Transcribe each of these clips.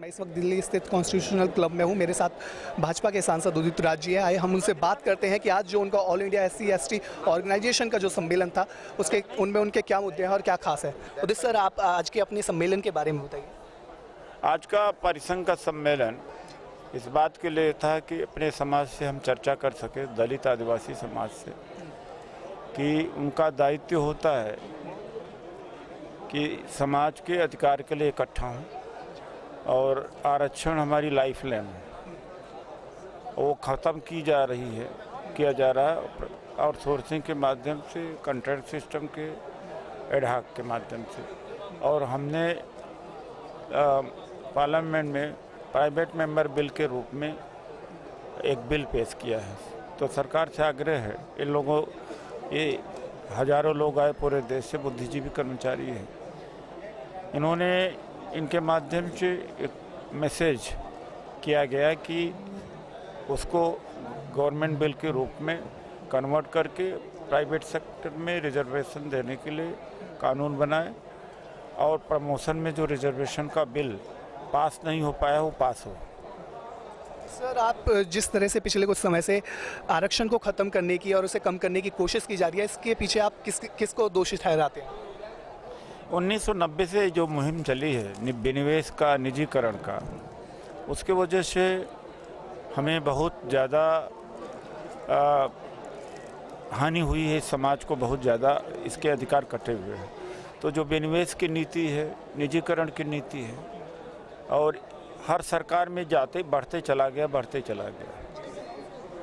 मैं इस वक्त दिल्ली स्थित कॉन्स्टिट्यूशनल क्लब में हूँ। मेरे साथ भाजपा के सांसद उदित राज जी हैं। आए हम उनसे बात करते हैं कि आज जो उनका ऑल इंडिया SC/ST ऑर्गेनाइजेशन का जो सम्मेलन था उसके उनमें उनके क्या मुद्दे हैं और क्या खास है। उदित सर, आप आज के अपने सम्मेलन के बारे में बताइए। आज का परिसंघ का सम्मेलन इस बात के लिए था कि अपने समाज से हम चर्चा कर सके, दलित आदिवासी समाज से, कि उनका दायित्व होता है कि समाज के अधिकार के लिए इकट्ठा हों और आरक्षण हमारी लाइफ लाइन है, वो ख़त्म किया जा रहा है और सोर्सिंग के माध्यम से, कंट्रैक्ट सिस्टम के एडहॉक के माध्यम से। और हमने पार्लियामेंट में प्राइवेट मेंबर बिल के रूप में एक बिल पेश किया है। तो सरकार से आग्रह है, इन लोगों, ये हजारों लोग आए पूरे देश से, बुद्धिजीवी कर्मचारी हैं, इन्होंने इनके माध्यम से एक मैसेज किया गया कि उसको गवर्नमेंट बिल के रूप में कन्वर्ट करके प्राइवेट सेक्टर में रिजर्वेशन देने के लिए कानून बनाए और प्रमोशन में जो रिजर्वेशन का बिल पास नहीं हो पाया वो पास हो। सर, आप जिस तरह से पिछले कुछ समय से आरक्षण को ख़त्म करने की और उसे कम करने की कोशिश की जा रही है, इसके पीछे आप किसको दोषी ठहराते हैं? 1990 से जो मुहिम चली है विनिवेश का, निजीकरण का, उसके वजह से हमें बहुत ज़्यादा हानि हुई है। समाज को बहुत ज़्यादा इसके अधिकार कटे हुए हैं। तो जो विनिवेश की नीति है, निजीकरण की नीति है, और हर सरकार में जाते बढ़ते चला गया।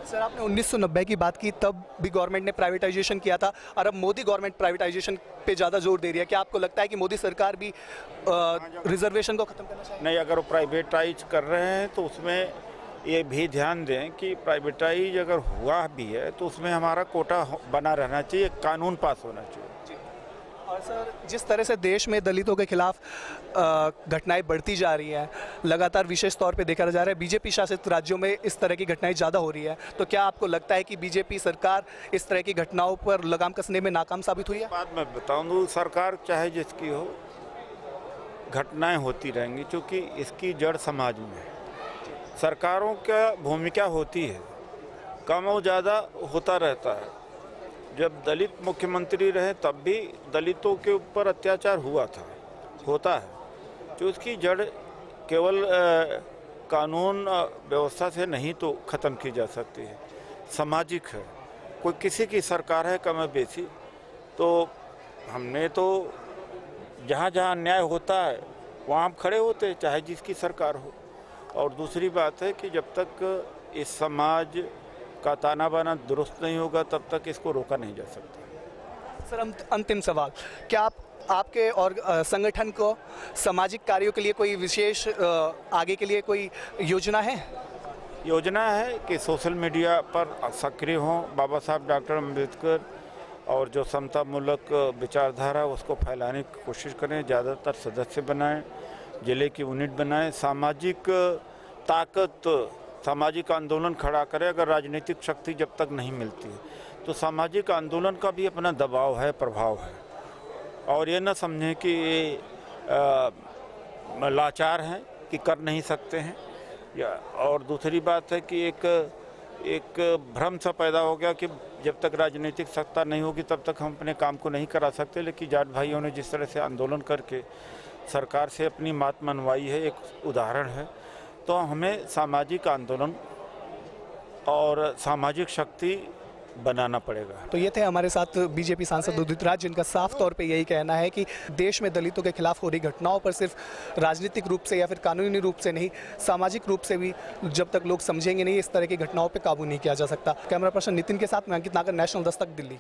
सर, आपने 1990 की बात की, तब भी गवर्नमेंट ने प्राइवेटाइजेशन किया था और अब मोदी गवर्नमेंट प्राइवेटाइजेशन पे ज़्यादा जोर दे रही है। क्या आपको लगता है कि मोदी सरकार भी रिजर्वेशन को ख़त्म करना चाहिए? नहीं, अगर वो प्राइवेटाइज कर रहे हैं तो उसमें ये भी ध्यान दें कि प्राइवेटाइज अगर हुआ भी है तो उसमें हमारा कोटा बना रहना चाहिए, कानून पास होना चाहिए। और सर, जिस तरह से देश में दलितों के खिलाफ घटनाएं बढ़ती जा रही हैं, लगातार विशेष तौर पे देखा जा रहा है बीजेपी शासित राज्यों में इस तरह की घटनाएं ज़्यादा हो रही है, तो क्या आपको लगता है कि बीजेपी सरकार इस तरह की घटनाओं पर लगाम कसने में नाकाम साबित हुई है? बात मैं बताऊँ, सरकार चाहे जिसकी हो, घटनाएं होती रहेंगी क्योंकि इसकी जड़ समाज में है। सरकारों का भूमिका होती है, कम और ज़्यादा होता रहता है। जब दलित मुख्यमंत्री रहे तब भी दलितों के ऊपर अत्याचार होता है। जो उसकी जड़ केवल कानून व्यवस्था से नहीं तो ख़त्म की जा सकती है, सामाजिक है। कोई किसी की सरकार है कम बेसी, तो हमने तो जहाँ अन्याय होता है वहाँ हम खड़े होते हैं, चाहे जिसकी सरकार हो। और दूसरी बात है कि जब तक इस समाज का ताना बाना दुरुस्त नहीं होगा तब तक इसको रोका नहीं जा सकता। सर, अंतिम सवाल, क्या आपके और संगठन को सामाजिक कार्यों के लिए कोई विशेष आगे के लिए कोई योजना है? योजना है कि सोशल मीडिया पर सक्रिय हों, बाबा साहब डॉक्टर अम्बेडकर और जो समतामूलक विचारधारा उसको फैलाने की कोशिश करें, ज़्यादातर सदस्य बनाएं, जिले की यूनिट बनाएं, सामाजिक ताकत, सामाजिक आंदोलन खड़ा करें। अगर राजनीतिक शक्ति जब तक नहीं मिलती है तो सामाजिक आंदोलन का भी अपना दबाव है, प्रभाव है। और ये न समझें कि ये लाचार हैं कि कर नहीं सकते हैं। और दूसरी बात है कि एक भ्रम सा पैदा हो गया कि जब तक राजनीतिक सत्ता नहीं होगी तब तक हम अपने काम को नहीं करा सकते। लेकिन जाट भाइयों ने जिस तरह से आंदोलन करके सरकार से अपनी बात मनवाई है, एक उदाहरण है। तो हमें सामाजिक आंदोलन और सामाजिक शक्ति बनाना पड़ेगा। तो ये थे हमारे साथ बीजेपी सांसद उदित राज, जिनका साफ तौर पे यही कहना है कि देश में दलितों के खिलाफ हो रही घटनाओं पर सिर्फ राजनीतिक रूप से या फिर कानूनी रूप से नहीं, सामाजिक रूप से भी जब तक लोग समझेंगे नहीं, इस तरह की घटनाओं पर काबू नहीं किया जा सकता। कैमरा पर्सन नितिन के साथ मैं अंकित नागर, नेशनल दस्तक, दिल्ली।